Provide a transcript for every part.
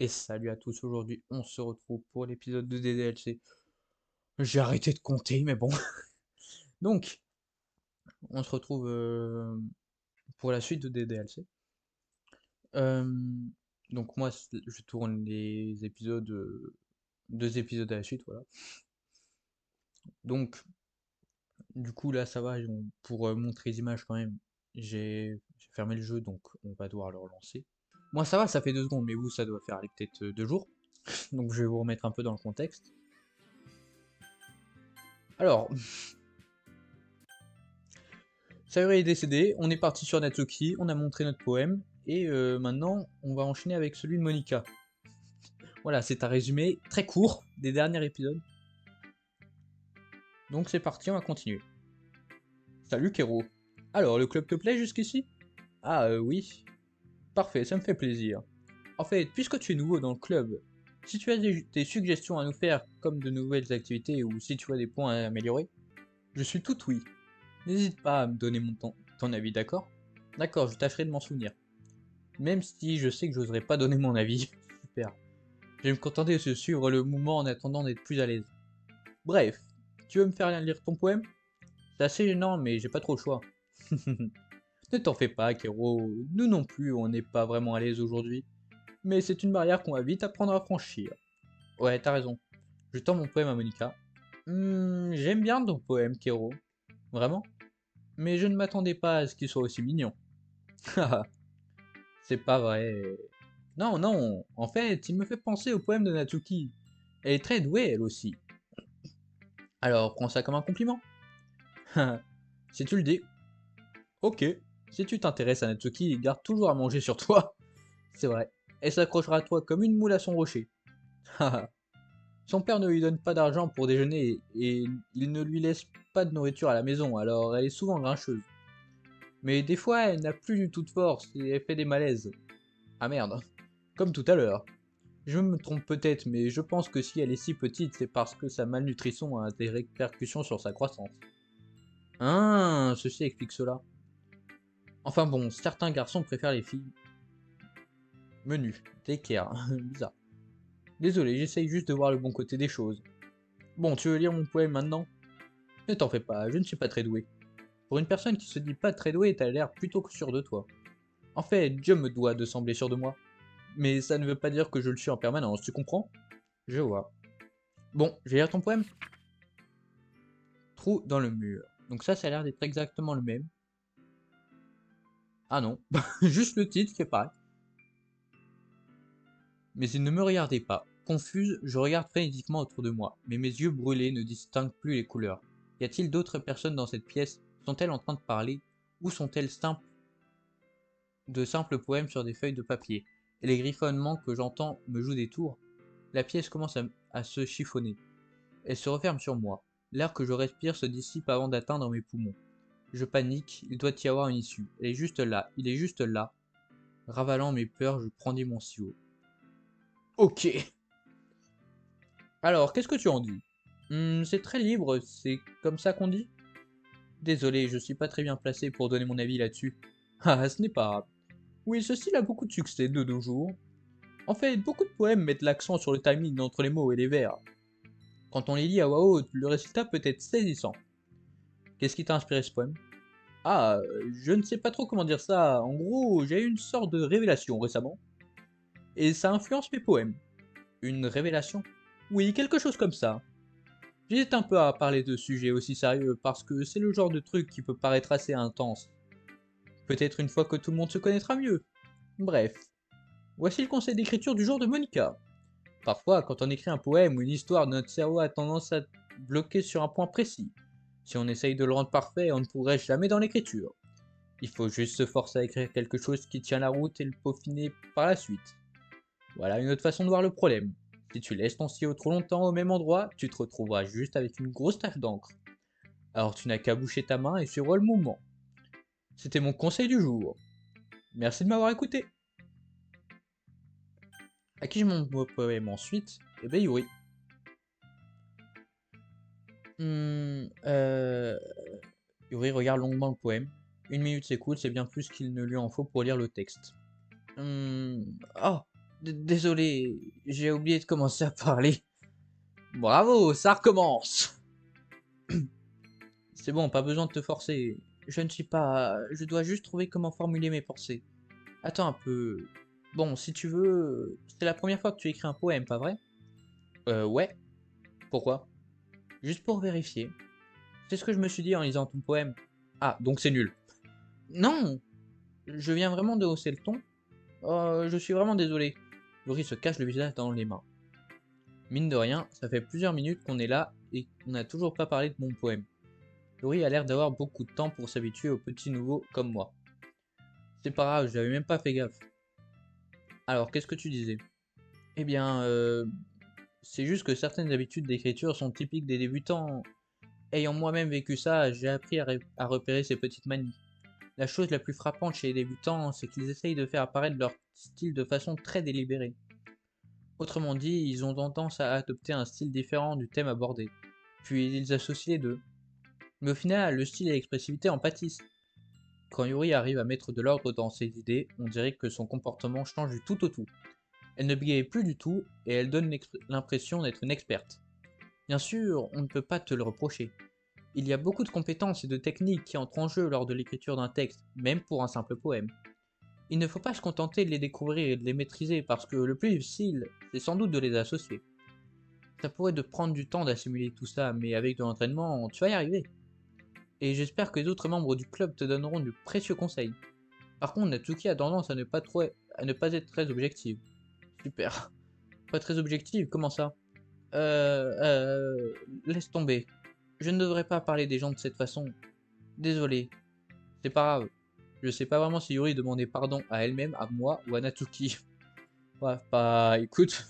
Et salut à tous, aujourd'hui on se retrouve pour l'épisode de DDLC. J'ai arrêté de compter, mais bon. Donc, on se retrouve pour la suite de DDLC. Euh, donc moi, je tourne les épisodes, 2 épisodes à la suite, voilà. Donc, du coup là ça va, pour montrer les images quand même, j'ai fermé le jeu, donc on va devoir le relancer. Moi ça va, ça fait 2 secondes, mais vous ça doit faire aller peut-être 2 jours. Donc je vais vous remettre un peu dans le contexte. Alors, Sayuri est décédé, on est parti sur Natsuki, on a montré notre poème, et maintenant on va enchaîner avec celui de Monica. Voilà, c'est un résumé très court des derniers épisodes. Donc c'est parti, on va continuer. Salut Kero. Alors, le club te plaît jusqu'ici? Ah oui. Parfait, ça me fait plaisir. En fait, puisque tu es nouveau dans le club, si tu as des suggestions à nous faire, comme de nouvelles activités, ou si tu as des points à améliorer, je suis tout oui. N'hésite pas à me donner ton avis, d'accord? D'accord, je tâcherai de m'en souvenir. Même si je sais que j'oserais pas donner mon avis. Super. Je vais me contenter de suivre le mouvement en attendant d'être plus à l'aise. Bref, tu veux me faire lire ton poème? C'est assez gênant, mais j'ai pas trop le choix. Ne t'en fais pas, Kero, nous non plus, on n'est pas vraiment à l'aise aujourd'hui. Mais c'est une barrière qu'on va vite apprendre à franchir. Ouais, t'as raison. Je tends mon poème à Monica. J'aime bien ton poème, Kero. Vraiment? Mais je ne m'attendais pas à ce qu'il soit aussi mignon. C'est pas vrai. Non, non, en fait, il me fait penser au poème de Natsuki. Elle est très douée, elle aussi. Alors, prends ça comme un compliment. Si tu le dis. Ok. Si tu t'intéresses à Natsuki, il garde toujours à manger sur toi. C'est vrai. Elle s'accrochera à toi comme une moule à son rocher. Son père ne lui donne pas d'argent pour déjeuner et il ne lui laisse pas de nourriture à la maison, alors elle est souvent grincheuse. Mais des fois, elle n'a plus du tout de force et elle fait des malaises. Ah merde. Comme tout à l'heure. Je me trompe peut-être, mais je pense que si elle est si petite, c'est parce que sa malnutrition a des répercussions sur sa croissance. Ah, ceci explique cela. Enfin bon, certains garçons préfèrent les filles. Menu, d'équerre, bizarre. Désolé, j'essaye juste de voir le bon côté des choses. Bon, tu veux lire mon poème maintenant? Ne t'en fais pas, je ne suis pas très doué. Pour une personne qui se dit pas très douée, t'as l'air plutôt sûr de toi. En fait, Dieu me doit de sembler sûr de moi. Mais ça ne veut pas dire que je le suis en permanence, tu comprends? Je vois. Bon, je vais lire ton poème. Trou dans le mur. Donc ça a l'air d'être exactement le même. Ah non, juste le titre qui est pareil. Mais il ne me regardait pas. Confuse, je regarde frénétiquement autour de moi, mais mes yeux brûlés ne distinguent plus les couleurs. Y a-t-il d'autres personnes dans cette pièce? Sont-elles en train de parler? Ou sont-elles de simples poèmes sur des feuilles de papier? Et les griffonnements que j'entends me jouent des tours? La pièce commence à se chiffonner. Elle se referme sur moi. L'air que je respire se dissipe avant d'atteindre mes poumons. Je panique, il doit y avoir une issue. Elle est juste là, il est juste là. Ravalant mes peurs, je prendis mon silo. Ok. Alors, qu'est-ce que tu en dis? C'est très libre, c'est comme ça qu'on dit? Désolé, je suis pas très bien placé pour donner mon avis là-dessus. Ah, ce n'est pas grave. Oui, ce style a beaucoup de succès de nos jours. En fait, beaucoup de poèmes mettent l'accent sur le timing entre les mots et les vers. Quand on les lit à voix haute, le résultat peut être saisissant. Qu'est-ce qui t'a inspiré ce poème? Ah, je ne sais pas trop comment dire ça. En gros, j'ai eu une sorte de révélation récemment. Et ça influence mes poèmes. Une révélation? Oui, quelque chose comme ça. J'hésite un peu à parler de sujets aussi sérieux parce que c'est le genre de truc qui peut paraître assez intense. Peut-être une fois que tout le monde se connaîtra mieux. Bref, voici le conseil d'écriture du jour de Monica. Parfois, quand on écrit un poème ou une histoire, notre cerveau a tendance à bloquer sur un point précis. Si on essaye de le rendre parfait, on ne pourrait jamais dans l'écriture. Il faut juste se forcer à écrire quelque chose qui tient la route et le peaufiner par la suite. Voilà une autre façon de voir le problème. Si tu laisses ton stylo trop longtemps au même endroit, tu te retrouveras juste avec une grosse tache d'encre. Alors tu n'as qu'à boucher ta main et suivre le mouvement. C'était mon conseil du jour. Merci de m'avoir écouté. À qui je montre mon poème ensuite? Eh ben Yuri. Yuri regarde longuement le poème. 1 minute s'écoule, c'est bien plus qu'il ne lui en faut pour lire le texte. Ah, Désolé, j'ai oublié de commencer à parler. Bravo, ça recommence. C'est bon, pas besoin de te forcer. Je ne suis pas... Je dois juste trouver comment formuler mes pensées. Attends un peu... Bon, si tu veux... C'est la première fois que tu écris un poème, pas vrai? Ouais. Pourquoi? Juste pour vérifier. C'est ce que je me suis dit en lisant ton poème. Ah, donc c'est nul. Non! Je viens vraiment de hausser le ton. Je suis vraiment désolé. Yuri se cache le visage dans les mains. Mine de rien, ça fait plusieurs minutes qu'on est là et qu'on n'a toujours pas parlé de mon poème. Yuri a l'air d'avoir beaucoup de temps pour s'habituer aux petits nouveaux comme moi. C'est pas grave, j'avais même pas fait gaffe. Alors, qu'est-ce que tu disais? Eh bien, c'est juste que certaines habitudes d'écriture sont typiques des débutants. Ayant moi-même vécu ça, j'ai appris à repérer ces petites manies. La chose la plus frappante chez les débutants, c'est qu'ils essayent de faire apparaître leur style de façon très délibérée. Autrement dit, ils ont tendance à adopter un style différent du thème abordé, puis ils associent les deux. Mais au final, le style et l'expressivité en pâtissent. Quand Yuri arrive à mettre de l'ordre dans ses idées, on dirait que son comportement change du tout au tout. Elle ne bégaye plus du tout, et elle donne l'impression d'être une experte. Bien sûr, on ne peut pas te le reprocher. Il y a beaucoup de compétences et de techniques qui entrent en jeu lors de l'écriture d'un texte, même pour un simple poème. Il ne faut pas se contenter de les découvrir et de les maîtriser parce que le plus difficile, c'est sans doute de les associer. Ça pourrait te prendre du temps d'assimiler tout ça, mais avec de l'entraînement, tu vas y arriver. Et j'espère que les autres membres du club te donneront de précieux conseils. Par contre, Natsuki a tendance à ne pas être très objective. Super. Pas très objective, comment ça? Laisse tomber. Je ne devrais pas parler des gens de cette façon. Désolé. C'est pas grave. Je sais pas vraiment si Yuri demandait pardon à elle-même, à moi ou à Natsuki. Ouais, bah écoute,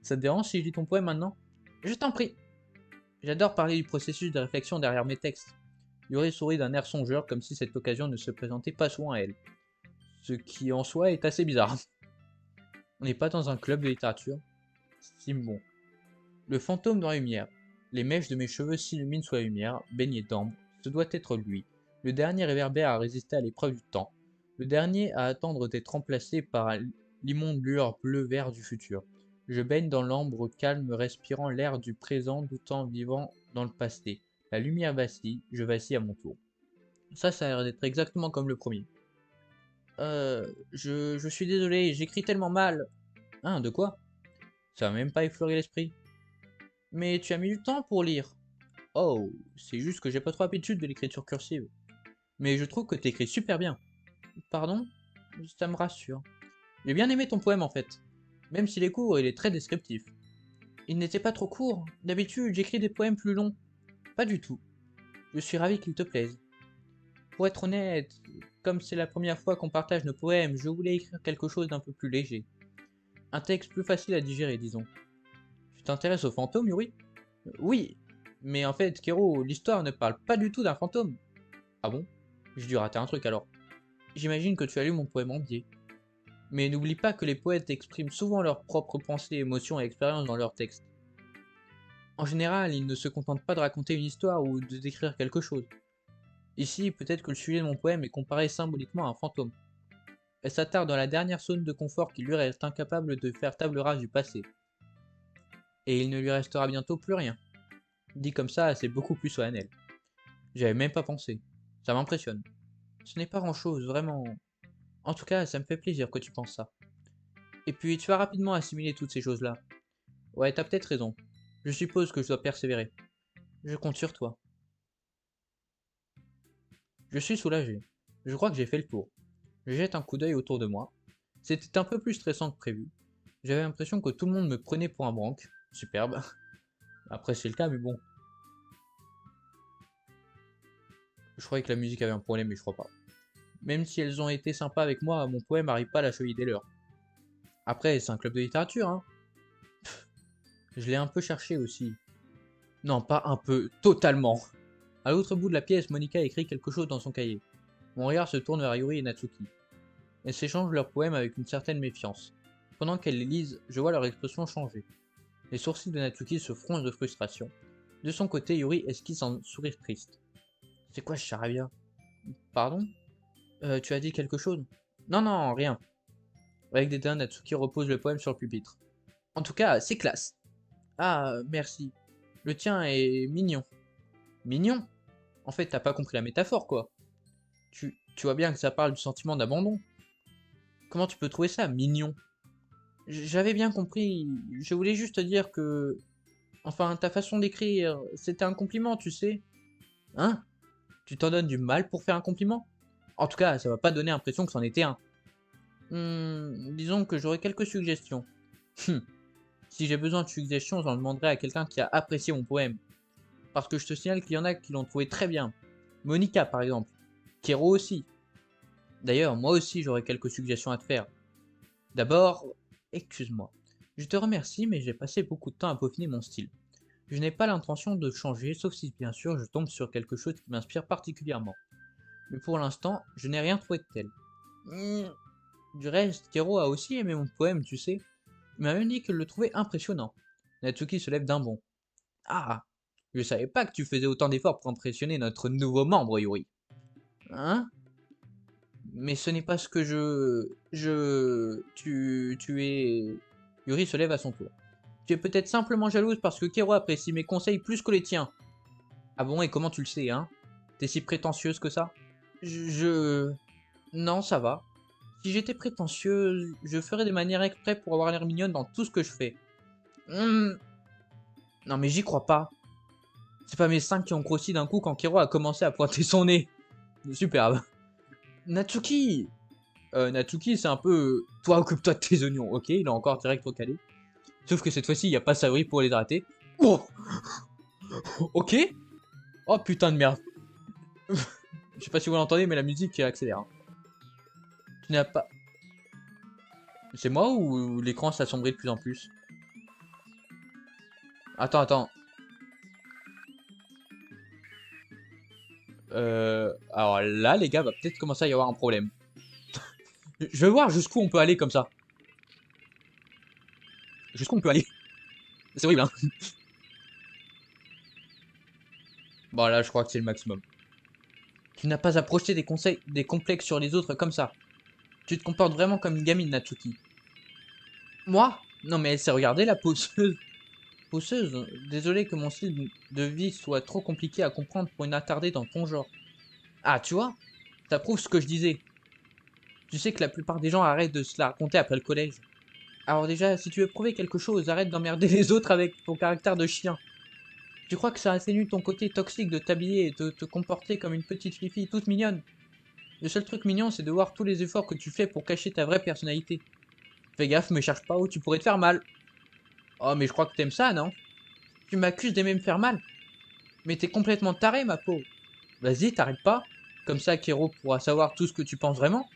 ça te dérange si je lis ton poème maintenant? Je t'en prie. J'adore parler du processus de réflexion derrière mes textes. Yuri sourit d'un air songeur comme si cette occasion ne se présentait pas souvent à elle. Ce qui en soi est assez bizarre. On n'est pas dans un club de littérature. Simon. Le fantôme dans la lumière. Les mèches de mes cheveux s'illuminent sous la lumière, baignées d'ambre. Ce doit être lui. Le dernier réverbère à résister à l'épreuve du temps. Le dernier à attendre d'être remplacé par l'immonde lueur bleu-vert du futur. Je baigne dans l'ambre calme, respirant l'air du présent, tout en vivant dans le passé. La lumière vacille, je vacille à mon tour. Ça a l'air d'être exactement comme le premier. Je suis désolé, j'écris tellement mal. Hein, de quoi? Ça m'a même pas effleuré l'esprit. Mais tu as mis du temps pour lire. Oh, c'est juste que j'ai pas trop l'habitude de l'écriture cursive. Mais je trouve que t'écris super bien. Pardon? Ça me rassure. J'ai bien aimé ton poème en fait. Même s'il est court, il est très descriptif. Il n'était pas trop court. D'habitude, j'écris des poèmes plus longs. Pas du tout. Je suis ravi qu'il te plaise. Pour être honnête, comme c'est la première fois qu'on partage nos poèmes, je voulais écrire quelque chose d'un peu plus léger. Un texte plus facile à digérer, disons. Tu t'intéresses aux fantômes, Yuri? Oui, mais en fait, Kero, l'histoire ne parle pas du tout d'un fantôme. Ah bon? J'ai dû rater un truc alors. J'imagine que tu as lu mon poème entier. Mais n'oublie pas que les poètes expriment souvent leurs propres pensées, émotions et expériences dans leurs textes. En général, ils ne se contentent pas de raconter une histoire ou de décrire quelque chose. Ici, peut-être que le sujet de mon poème est comparé symboliquement à un fantôme. Elle s'attarde dans la dernière zone de confort qui lui reste incapable de faire table rase du passé. Et il ne lui restera bientôt plus rien. Dit comme ça, c'est beaucoup plus solennel. J'avais même pas pensé. Ça m'impressionne. Ce n'est pas grand-chose, vraiment. En tout cas, ça me fait plaisir que tu penses ça. Et puis, tu vas rapidement assimiler toutes ces choses-là. Ouais, t'as peut-être raison. Je suppose que je dois persévérer. Je compte sur toi. Je suis soulagé. Je crois que j'ai fait le tour. Je jette un coup d'œil autour de moi. C'était un peu plus stressant que prévu. J'avais l'impression que tout le monde me prenait pour un branque. Superbe. Après, c'est le cas, mais bon. Je croyais que la musique avait un problème, mais je crois pas. Même si elles ont été sympas avec moi, mon poème n'arrive pas à la cheville des leurs. Après, c'est un club de littérature, hein. Je l'ai un peu cherché aussi. Non, pas un peu, totalement. À l'autre bout de la pièce, Monica écrit quelque chose dans son cahier. Mon regard se tourne vers Yuri et Natsuki. Elles s'échangent leurs poèmes avec une certaine méfiance. Pendant qu'elles les lisent, je vois leur expression changer. Les sourcils de Natsuki se froncent de frustration. De son côté, Yuri esquisse un sourire triste. C'est quoi ce charabia? Pardon? Tu as dit quelque chose? Non, non, rien. Avec dédain, Natsuki repose le poème sur le pupitre. En tout cas, c'est classe. Ah, merci. Le tien est mignon. Mignon? En fait, t'as pas compris la métaphore, quoi. Tu vois bien que ça parle du sentiment d'abandon. Comment tu peux trouver ça mignon? J'avais bien compris, je voulais juste te dire que... Enfin, ta façon d'écrire, c'était un compliment, tu sais. Hein? Tu t'en donnes du mal pour faire un compliment? En tout cas, ça va pas donner l'impression que c'en était un. Disons que j'aurais quelques suggestions. Hum, si j'ai besoin de suggestions, j'en demanderai à quelqu'un qui a apprécié mon poème. Parce que je te signale qu'il y en a qui l'ont trouvé très bien. Monica, par exemple. Kero aussi. D'ailleurs, moi aussi, j'aurais quelques suggestions à te faire. D'abord, excuse-moi. Je te remercie, mais j'ai passé beaucoup de temps à peaufiner mon style. Je n'ai pas l'intention de changer, sauf si bien sûr je tombe sur quelque chose qui m'inspire particulièrement. Mais pour l'instant, je n'ai rien trouvé de tel. Du reste, Kero a aussi aimé mon poème, tu sais. Il m'a même dit qu'il le trouvait impressionnant. Natsuki se lève d'un bond. Ah, je savais pas que tu faisais autant d'efforts pour impressionner notre nouveau membre, Yuri. Hein? Mais ce n'est pas ce que Tu es... Yuri se lève à son tour. Tu es peut-être simplement jalouse parce que Kero apprécie mes conseils plus que les tiens. Ah bon, et comment tu le sais, hein? T'es si prétentieuse que ça? Je... Non, ça va. Si j'étais prétentieuse, je ferais des manières exprès pour avoir l'air mignonne dans tout ce que je fais. Non mais j'y crois pas. C'est pas mes seins qui ont grossi d'un coup quand Kero a commencé à pointer son nez. Superbe. Natsuki Natsuki, c'est un peu... Toi, occupe-toi de tes oignons, ok? Il est encore direct au calé. Sauf que cette fois-ci, il n'y a pas Saori pour les hydrater. Oh, ok. Oh putain de merde. Je sais pas si vous l'entendez, mais la musique accélère. Tu n'as pas... C'est moi ou l'écran s'assombrit de plus en plus? Attends. Alors là, les gars, va peut-être commencer à y avoir un problème. Je veux voir jusqu'où on peut aller comme ça. Jusqu'où on peut aller. C'est horrible, hein. Bon, là, je crois que c'est le maximum. Tu n'as pas à projeter des complexes sur les autres comme ça. Tu te comportes vraiment comme une gamine, Natsuki. Moi? Non, mais elle s'est regardée, la pousseuse. Pousseuse, désolé que mon style de vie soit trop compliqué à comprendre pour une attardée dans ton genre. Ah, tu vois? Ça prouve ce que je disais. Tu sais que la plupart des gens arrêtent de se la raconter après le collège. Alors déjà, si tu veux prouver quelque chose, arrête d'emmerder les autres avec ton caractère de chien. Tu crois que ça atténue ton côté toxique de t'habiller et de te comporter comme une petite fille toute mignonne? Le seul truc mignon, c'est de voir tous les efforts que tu fais pour cacher ta vraie personnalité. Fais gaffe, me cherche pas où tu pourrais te faire mal. Oh, mais je crois que t'aimes ça, non? Tu m'accuses d'aimer me faire mal? Mais t'es complètement taré, ma peau. Vas-y, t'arrêtes pas. Comme ça, Kero pourra savoir tout ce que tu penses vraiment.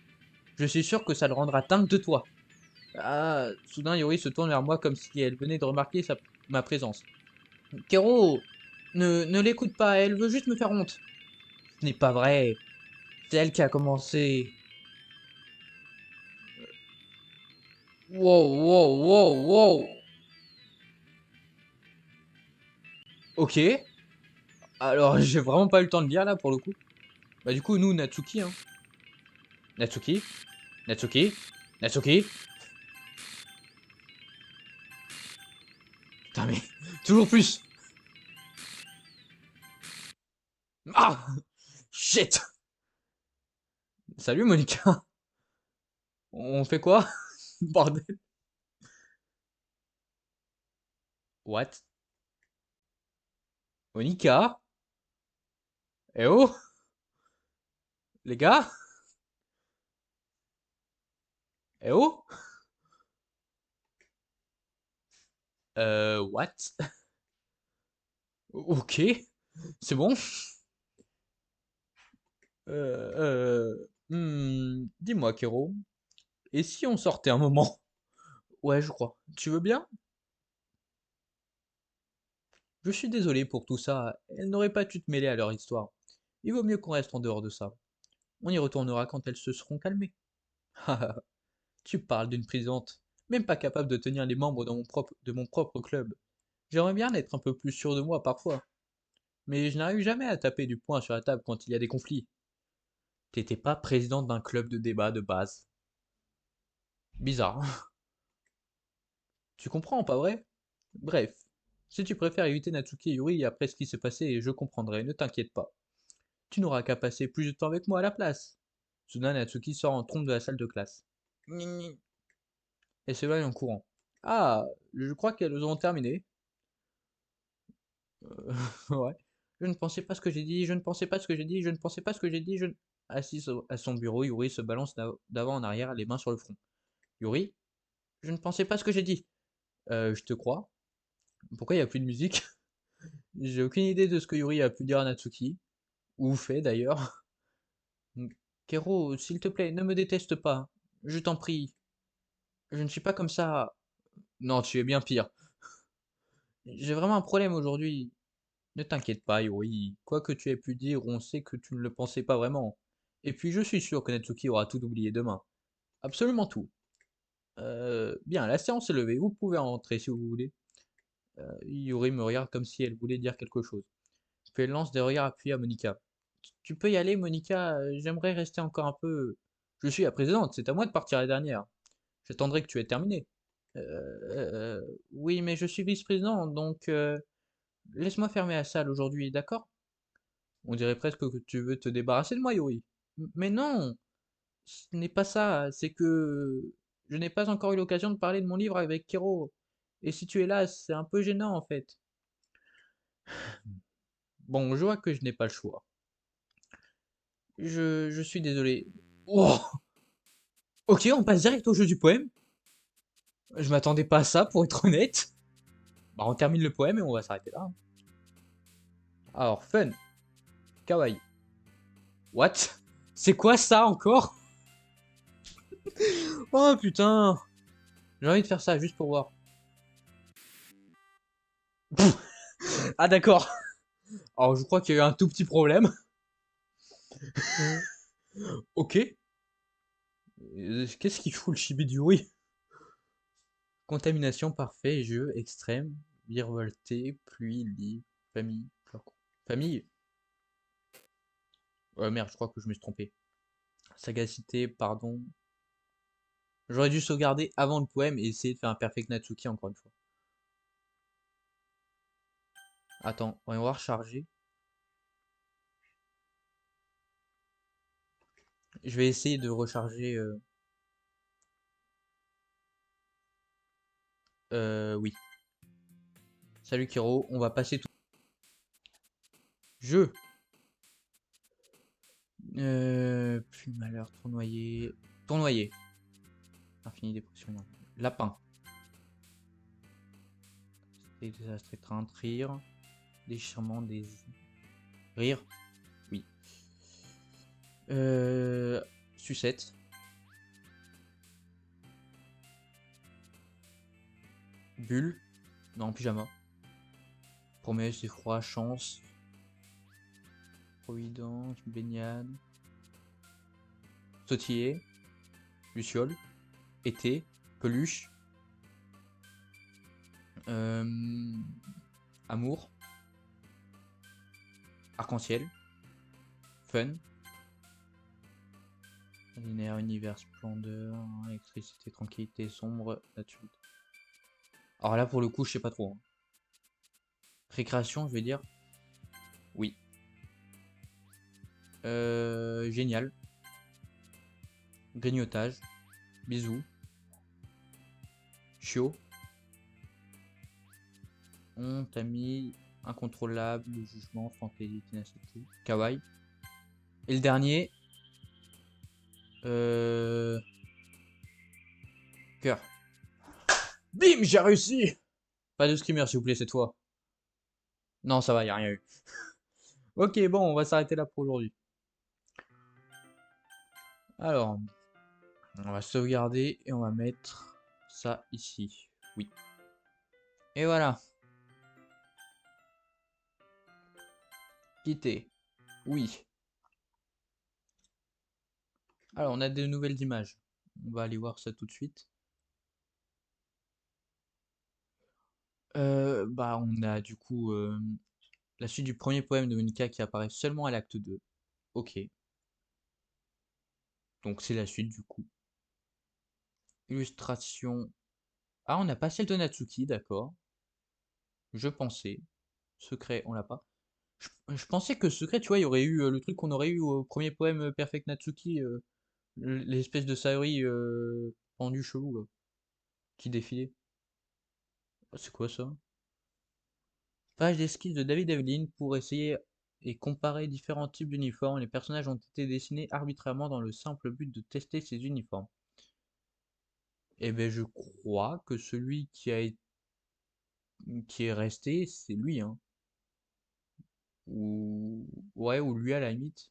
Je suis sûr que ça le rendra dingue de toi. Ah, soudain, Yori se tourne vers moi comme si elle venait de remarquer ma présence. Kero, ne l'écoute pas, elle veut juste me faire honte. Ce n'est pas vrai. C'est elle qui a commencé. Wow. Ok. Alors, j'ai vraiment pas eu le temps de lire là pour le coup. Bah, du coup, nous, Natsuki, hein. Natsuki. Natsuki. Natsuki. Putain, mais toujours plus. Ah! Shit! Salut Monica. On fait quoi? Bordel. What? Monica? Eh oh? Les gars? Eh oh? What? Ok. C'est bon? Dis-moi, Kero. Et si on sortait un moment? Ouais, je crois. Tu veux bien? Je suis désolé pour tout ça. Elles n'auraient pas dû te mêler à leur histoire. Il vaut mieux qu'on reste en dehors de ça. On y retournera quand elles se seront calmées. Tu parles d'une présidente, même pas capable de tenir les membres de mon propre club. J'aimerais bien être un peu plus sûr de moi parfois, mais je n'arrive jamais à taper du poing sur la table quand il y a des conflits. T'étais pas présidente d'un club de débat de base. Bizarre. Tu comprends, pas vrai? Bref. Si tu préfères éviter Natsuki et Yuri après ce qui s'est passé, je comprendrai, ne t'inquiète pas. Tu n'auras qu'à passer plus de temps avec moi à la place. Soudain, Natsuki sort en trompe de la salle de classe. Gni. Et s'éloigne en courant. Ah, je crois qu'elles ont terminé. Ouais. Je ne pensais pas ce que j'ai dit, je ne pensais pas ce que j'ai dit, je ne pensais pas ce que j'ai dit, je ne... Assis à son bureau, Yuri se balance d'avant en arrière, les mains sur le front. Yuri, je ne pensais pas ce que j'ai dit. Je te crois. Pourquoi il n'y a plus de musique? J'ai aucune idée de ce que Yuri a pu dire à Natsuki, ou fait d'ailleurs. Kero, s'il te plaît, ne me déteste pas. Je t'en prie. Je ne suis pas comme ça. Non, tu es bien pire. J'ai vraiment un problème aujourd'hui. Ne t'inquiète pas, Yuri. Quoi que tu aies pu dire, on sait que tu ne le pensais pas vraiment. Et puis je suis sûr que Natsuki aura tout oublié demain. Absolument tout. Bien, la séance est levée. Vous pouvez entrer si vous voulez. Yuri me regarde comme si elle voulait dire quelque chose. Puis elle lance des regards appuyés à Monica. Tu peux y aller, Monica. J'aimerais rester encore un peu. Je suis la présidente. C'est à moi de partir la dernière. J'attendrai que tu aies terminé. Oui, mais je suis vice-président, donc laisse-moi fermer la salle aujourd'hui, d'accord? On dirait presque que tu veux te débarrasser de moi, Yuri. Mais non, ce n'est pas ça, c'est que je n'ai pas encore eu l'occasion de parler de mon livre avec Kero. Et si tu es là, c'est un peu gênant en fait. Bon, je vois que je n'ai pas le choix. Je suis désolé. Oh, ok, on passe direct au jeu du poème. Je m'attendais pas à ça, pour être honnête. Bah, on termine le poème et on va s'arrêter là. Alors, fun, kawaii. What? C'est quoi ça encore? Oh putain! J'ai envie de faire ça juste pour voir. Ah d'accord. Alors je crois qu'il y a eu un tout petit problème. Ok. Qu'est-ce qu'il fout le chibi du oui? Contamination parfait, jeu extrême, virevolté, pluie, lit, famille, flocon. Famille? Merde, je crois que je me suis trompé. Sagacité, pardon. J'aurais dû sauvegarder avant le poème et essayer de faire un perfect Natsuki encore une fois. Attends, on va recharger. Je vais essayer de recharger. Oui. Salut Kiro, on va passer tout. Jeu. Plus malheur, tournoyer. Tournoyer. Infini dépression. Lapin. Désastre, étreinte, rire. Déchirement, des. Rire. Oui. Sucette. Bulle. Non, pyjama. Promesse, effroi, chance. Providence, baignade. Sautiller. Luciole. Été. Peluche. Amour. Arc-en-ciel. Fun. Linéaire, univers, splendeur, électricité, tranquillité, sombre, nature. Alors là, pour le coup, je sais pas trop. Récréation, je vais dire. Oui. Génial. Grignotage. Bisous. Chiot. Honte, ami. Incontrôlable. Jugement. Fantaisie. Ténacité. Kawaii. Et le dernier. Cœur. Bim, j'ai réussi. Pas de screamer, s'il vous plaît, cette fois. Non, ça va, y a rien eu. Ok, bon, on va s'arrêter là pour aujourd'hui. Alors, on va sauvegarder et on va mettre ça ici. Oui. Et voilà. Quitter. Oui. Alors, on a de nouvelles images. On va aller voir ça tout de suite. Bah, on a du coup la suite du premier poème de Monica qui apparaît seulement à l'acte 2. Ok. Donc c'est la suite du coup. Illustration. Ah, on n'a pas celle de Natsuki, d'accord. Je pensais. Secret, on l'a pas. Je pensais que secret, tu vois, il y aurait eu le truc qu'on aurait eu au premier poème Perfect Natsuki, l'espèce de Saori pendu chelou, là, qui défilait. Ah, c'est quoi ça? Page d'esquisse de David Evelyn pour essayer et comparer différents types d'uniformes. Les personnages ont été dessinés arbitrairement dans le simple but de tester ces uniformes. Eh ben, je crois que celui qui est resté, c'est lui, hein. Ou ouais, ou lui à la limite.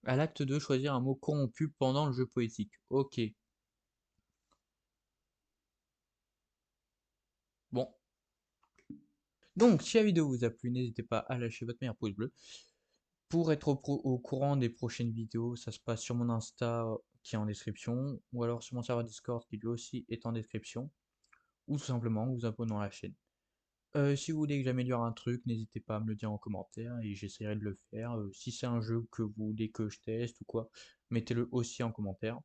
À l'acte 2, choisir un mot corrompu pendant le jeu poétique. Ok. Bon. Donc, si la vidéo vous a plu, n'hésitez pas à lâcher votre meilleur pouce bleu. Pour être au courant des prochaines vidéos, ça se passe sur mon Insta qui est en description, ou alors sur mon serveur Discord qui lui aussi est en description, ou tout simplement vous abonnant à la chaîne. Si vous voulez que j'améliore un truc, n'hésitez pas à me le dire en commentaire et j'essaierai de le faire. Si c'est un jeu que vous voulez que je teste ou quoi, mettez-le aussi en commentaire.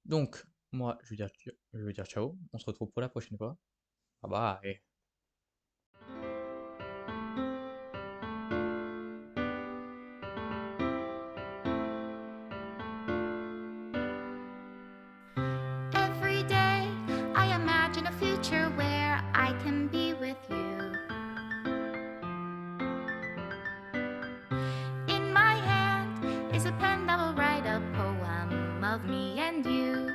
Donc, moi, je vais dire ciao, on se retrouve pour la prochaine fois. Bye bye. Every day I imagine a future where I can be with you. In my hand is a pen that will write a poem of me and you.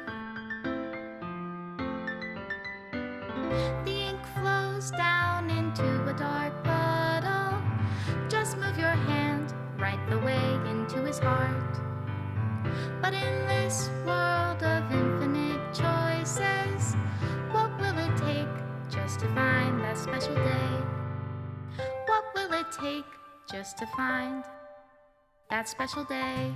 The ink flows down into a dark puddle. Just move your hand right the way into his heart. But in this world of infinite choices, what will it take just to find that special day? What will it take just to find that special day?